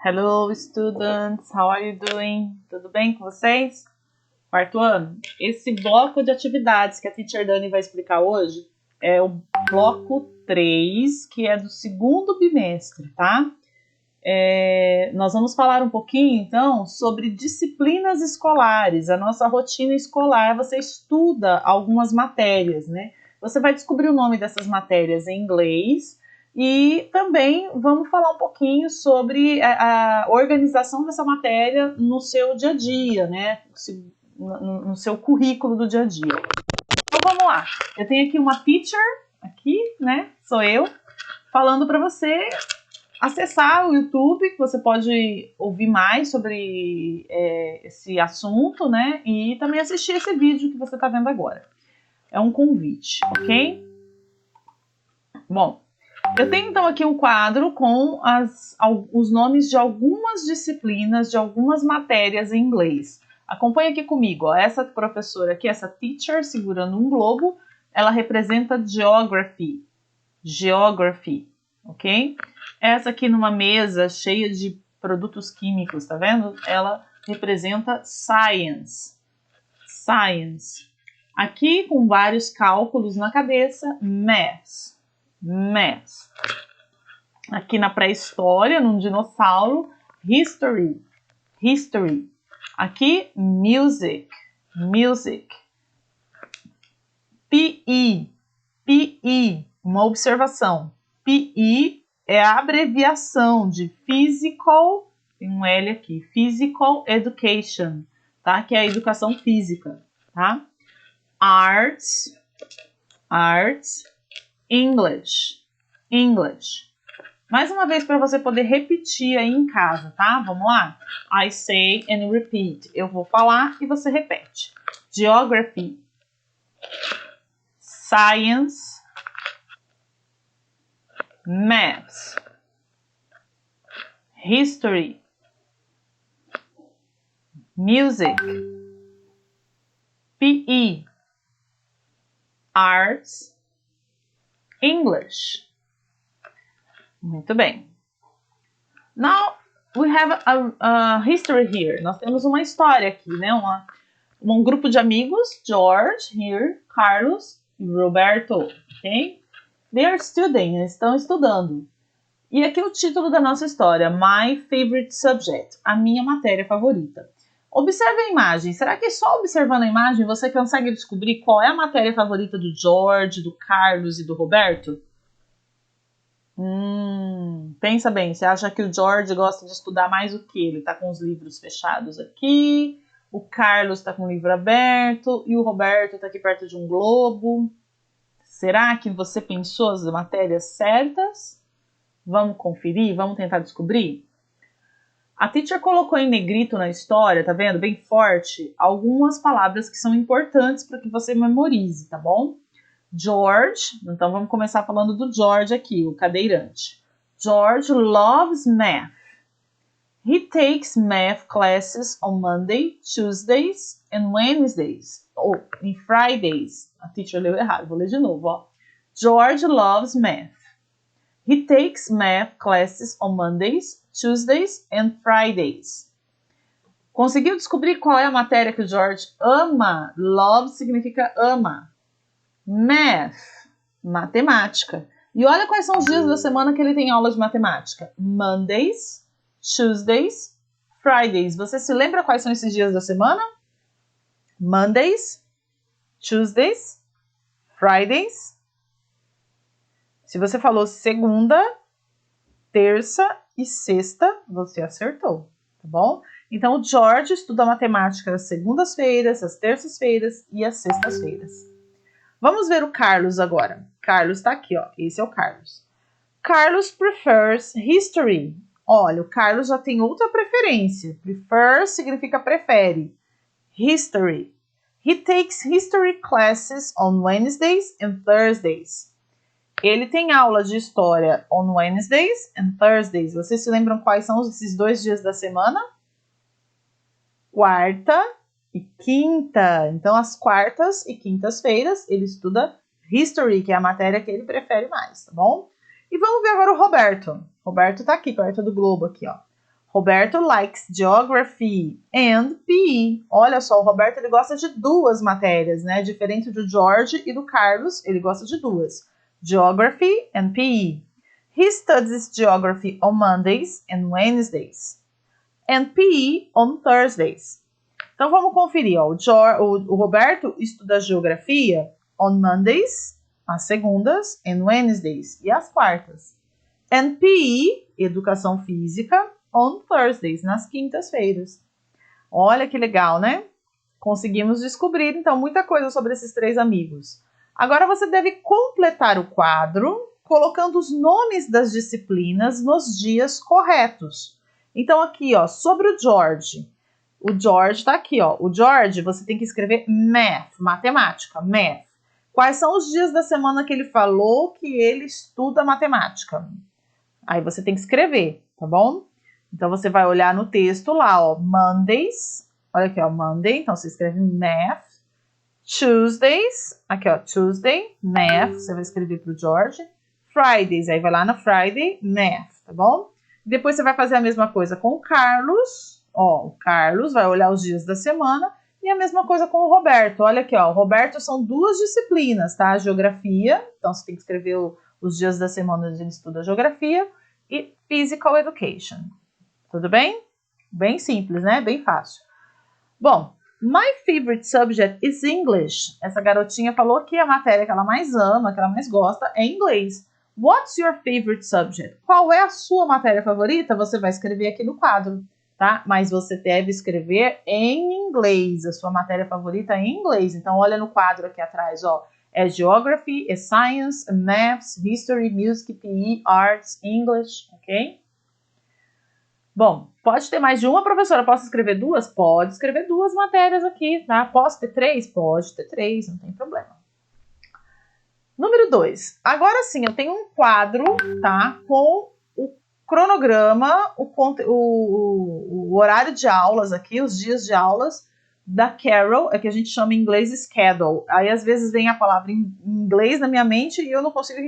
Hello, students. How are you doing? Tudo bem com vocês? Quarto ano? Esse bloco de atividades que a Teacher Dani vai explicar hoje é o bloco 3, que é do segundo bimestre, tá? Nós vamos falar um pouquinho, então, sobre disciplinas escolares, a nossa rotina escolar. Você estuda algumas matérias, né? Você vai descobrir o nome dessas matérias em inglês e também vamos falar um pouquinho sobre a organização dessa matéria no seu dia a dia, né? No seu currículo do dia a dia. Então, vamos lá. Eu tenho aqui uma teacher, aqui, né? Sou eu, falando para você acessar o YouTube, que você pode ouvir mais sobre esse assunto, né? E também assistir esse vídeo que você está vendo agora. É um convite, ok? Bom, eu tenho então aqui um quadro com os nomes de algumas disciplinas, de algumas matérias em inglês. Acompanhe aqui comigo, ó. Essa professora aqui, essa teacher, segurando um globo, ela representa Geography. Geography, ok? Essa aqui numa mesa cheia de produtos químicos, tá vendo? Ela representa Science. Science. Aqui com vários cálculos na cabeça, Math. Math. Aqui na pré-história, num dinossauro, History. History. Aqui, Music. Music. PE. PE. Uma observação. PE é a abreviação de Physical, tem um L aqui, Physical Education, tá? Que é a educação física, tá? Arts, Arts, English, English. Mais uma vez para você poder repetir aí em casa, tá? Vamos lá? I say and repeat. Eu vou falar e você repete. Geography, Science, Maths, History, Music, PE, Arts, English. Muito bem. Now we have a history here. Nós temos uma história aqui, né? Um grupo de amigos, George, here, Carlos e Roberto, ok? They are studying, eles estão estudando. E aqui o título da nossa história, My Favorite Subject, a minha matéria favorita. Observe a imagem. Será que só observando a imagem você consegue descobrir qual é a matéria favorita do George, do Carlos e do Roberto? Pensa bem, você acha que o George gosta de estudar mais o quê? Ele está com os livros fechados aqui, o Carlos está com o livro aberto e o Roberto está aqui perto de um globo. Será que você pensou as matérias certas? Vamos conferir? Vamos tentar descobrir? A teacher colocou em negrito na história, tá vendo? Bem forte, algumas palavras que são importantes para que você memorize, tá bom? George, então vamos começar falando do George aqui, o cadeirante. George loves math. He takes math classes on Monday, Tuesdays and Wednesdays. Ou em Fridays. A teacher leu errado, vou ler de novo, ó. George loves math. He takes math classes on Mondays, Tuesdays and Fridays. Conseguiu descobrir qual é a matéria que o George ama? Love significa ama. Math, matemática. E olha quais são os dias da semana que ele tem aula de matemática. Mondays, Tuesdays, Fridays. Você se lembra quais são esses dias da semana? Mondays, Tuesdays, Fridays. Se você falou segunda, terça e sexta, você acertou, tá bom? Então, o George estuda matemática às segundas-feiras, às terças-feiras e às sextas-feiras. Vamos ver o Carlos agora. Carlos tá aqui, ó. Esse é o Carlos. Carlos prefers history. Olha, o Carlos já tem outra preferência. Prefer significa prefere. History. He takes history classes on Wednesdays and Thursdays. Ele tem aula de história on Wednesdays and Thursdays. Vocês se lembram quais são esses dois dias da semana? Quarta e quinta. Então, às quartas e quintas-feiras, ele estuda History, que é a matéria que ele prefere mais, tá bom? E vamos ver agora o Roberto. Roberto tá aqui, perto do globo aqui, ó. Roberto likes geography and PE. Olha só, o Roberto ele gosta de duas matérias, né? Diferente do George e do Carlos, ele gosta de duas. Geography and PE. He studies geography on Mondays and Wednesdays. And PE on Thursdays. Então vamos conferir, ó. O Roberto estuda geografia on Mondays, às segundas, and Wednesdays, e às quartas. And PE, educação física, on Thursdays, nas quintas-feiras. Olha que legal, né? Conseguimos descobrir, então, muita coisa sobre esses três amigos. Agora você deve completar o quadro colocando os nomes das disciplinas nos dias corretos. Então, aqui, ó, sobre o George. O George tá aqui, ó. O George, você tem que escrever math, matemática, math. Quais são os dias da semana que ele falou que ele estuda matemática? Aí você tem que escrever, tá bom? Então, você vai olhar no texto lá, ó, Mondays. Olha aqui, ó, Monday. Então, você escreve math. Tuesdays. Aqui, ó, Tuesday, math. Você vai escrever pro George. Fridays. Aí vai lá no Friday, math, tá bom? Depois você vai fazer a mesma coisa com o Carlos. Ó, o Carlos vai olhar os dias da semana. E a mesma coisa com o Roberto. Olha aqui, ó, o Roberto são duas disciplinas, tá? Geografia. Então, você tem que escrever os dias da semana onde ele estuda geografia. E Physical Education. Tudo bem? Bem simples, né? Bem fácil. Bom, my favorite subject is English. Essa garotinha falou que a matéria que ela mais ama, que ela mais gosta, é inglês. What's your favorite subject? Qual é a sua matéria favorita? Você vai escrever aqui no quadro, tá? Mas você deve escrever em inglês. A sua matéria favorita é em inglês. Então, olha no quadro aqui atrás, ó. É Geography, é Science, é Maths, History, Music, PE, Arts, English, ok? Bom, pode ter mais de uma, professora? Posso escrever duas? Pode escrever duas matérias aqui, tá? Posso ter três? Pode ter três, não tem problema. Número 2. Agora sim, eu tenho um quadro, tá? Com o cronograma, o horário de aulas aqui, os dias de aulas da Carol, é que a gente chama em inglês schedule. Aí às vezes vem a palavra em inglês na minha mente e eu não consigo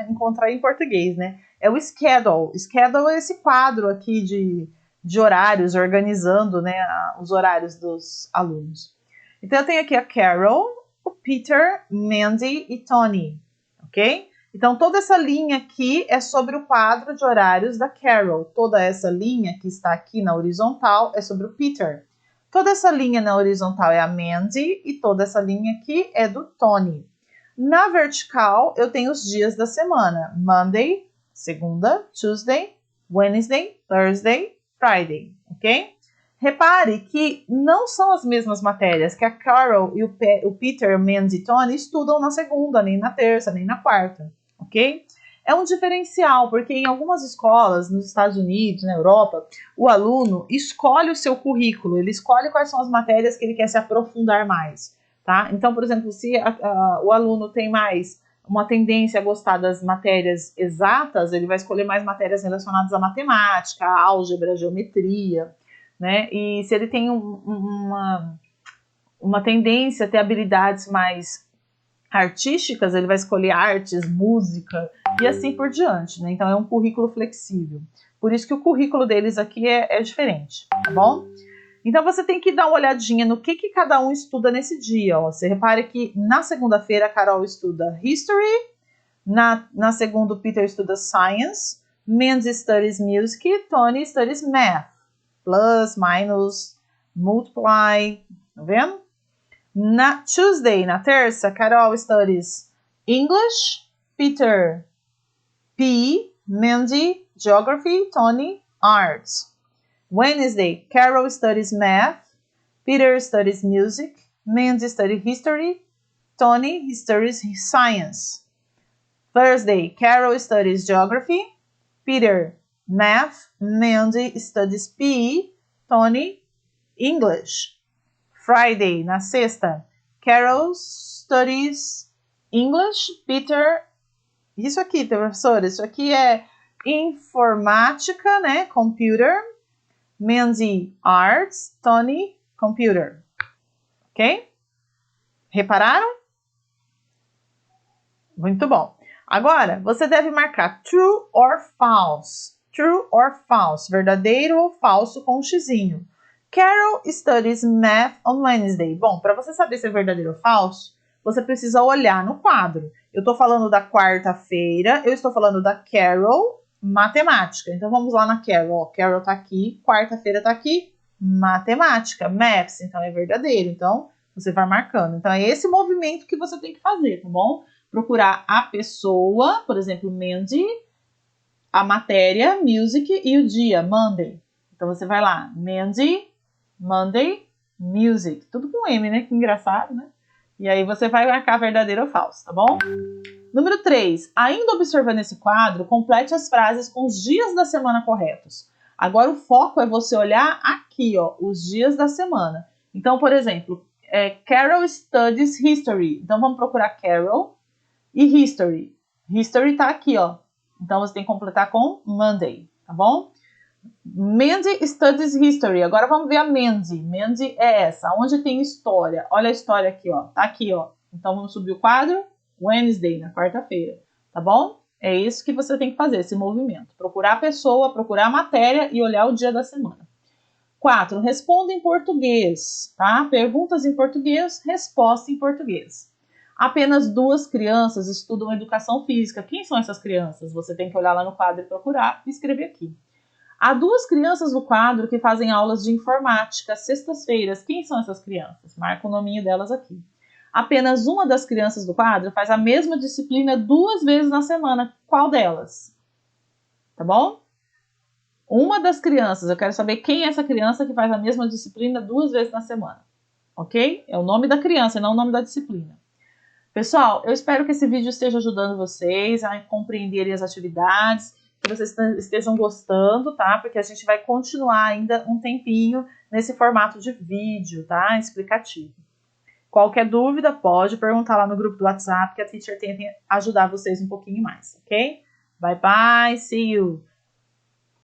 encontrar em português, né? É o schedule. Schedule é esse quadro aqui de horários, organizando, né, os horários dos alunos. Então eu tenho aqui a Carol, o Peter, Mandy e Tony, ok? Então toda essa linha aqui é sobre o quadro de horários da Carol. Toda essa linha que está aqui na horizontal é sobre o Peter. Toda essa linha na horizontal é a Mandy e toda essa linha aqui é do Tony. Na vertical eu tenho os dias da semana. Monday, segunda, Tuesday, Wednesday, Thursday, Friday, ok? Repare que não são as mesmas matérias que a Carol e o Peter, Mandy e Tony estudam na segunda, nem na terça, nem na quarta, ok? É um diferencial, porque em algumas escolas, nos Estados Unidos, na Europa, o aluno escolhe o seu currículo, ele escolhe quais são as matérias que ele quer se aprofundar mais, tá? Então, por exemplo, se o aluno tem mais uma tendência a gostar das matérias exatas, ele vai escolher mais matérias relacionadas à matemática, à álgebra, à geometria, né? E se ele tem uma tendência a ter habilidades mais artísticas, ele vai escolher artes, música e assim por diante, né? Então é um currículo flexível. Por isso que o currículo deles aqui é diferente, tá bom? Então você tem que dar uma olhadinha no que cada um estuda nesse dia. Ó. Você repare que na segunda-feira a Carol estuda History, na segunda o Peter estuda Science, Mandy studies Music, Tony studies Math. Plus, minus, multiply, tá vendo? Na Tuesday, na terça, Carol studies English, Peter PE, Mandy Geography, Tony Arts. Wednesday, Carol studies Math, Peter studies Music, Mandy studies History, Tony studies Science. Thursday, Carol studies Geography, Peter Math, Mandy studies PE, Tony English. Friday, na sexta, Carol studies English, Peter... Isso aqui, professora, isso aqui é informática, né? Computer. Mandy, Arts. Tony, Computer. Ok? Repararam? Muito bom. Agora, você deve marcar true or false. True or false? Verdadeiro ou falso com um xizinho. Carol studies math on Wednesday. Bom, para você saber se é verdadeiro ou falso, você precisa olhar no quadro. Eu estou falando da quarta-feira, eu estou falando da Carol, matemática. Então vamos lá na Carol. Ó, Carol está aqui, quarta-feira está aqui, matemática. Maths, então é verdadeiro. Então você vai marcando. Então é esse movimento que você tem que fazer, tá bom? Procurar a pessoa, por exemplo, Mandy, a matéria, music, e o dia, Monday. Então você vai lá, Mandy, Monday, music. Tudo com M, né? Que engraçado, né? E aí você vai marcar verdadeiro ou falso, tá bom? Número 3. Ainda observando esse quadro, complete as frases com os dias da semana corretos. Agora o foco é você olhar aqui, ó, os dias da semana. Então, por exemplo, Carol studies history. Então vamos procurar Carol e history. History tá aqui, ó. Então você tem que completar com Monday, tá bom? Mandy studies history. Agora vamos ver a Mandy. Mandy é essa, onde tem história. Olha a história aqui, ó. Tá aqui, ó. Então vamos subir o quadro. Wednesday, na quarta-feira, tá bom? É isso que você tem que fazer, esse movimento. Procurar a pessoa, procurar a matéria e olhar o dia da semana. 4. Responda em português, tá? Perguntas em português, resposta em português. Apenas 2 crianças estudam educação física. Quem são essas crianças? Você tem que olhar lá no quadro e procurar e escrever aqui. Há 2 crianças no quadro que fazem aulas de informática sextas-feiras. Quem são essas crianças? Marca o nominho delas aqui. Apenas uma das crianças do quadro faz a mesma disciplina 2 vezes na semana. Qual delas? Tá bom? Uma das crianças, eu quero saber quem é essa criança que faz a mesma disciplina 2 vezes na semana. Ok? É o nome da criança e não o nome da disciplina. Pessoal, eu espero que esse vídeo esteja ajudando vocês a compreenderem as atividades, que vocês estejam gostando, tá? Porque a gente vai continuar ainda um tempinho nesse formato de vídeo, tá? Explicativo. Qualquer dúvida, pode perguntar lá no grupo do WhatsApp, que a teacher tenta ajudar vocês um pouquinho mais, ok? Bye, bye, see you!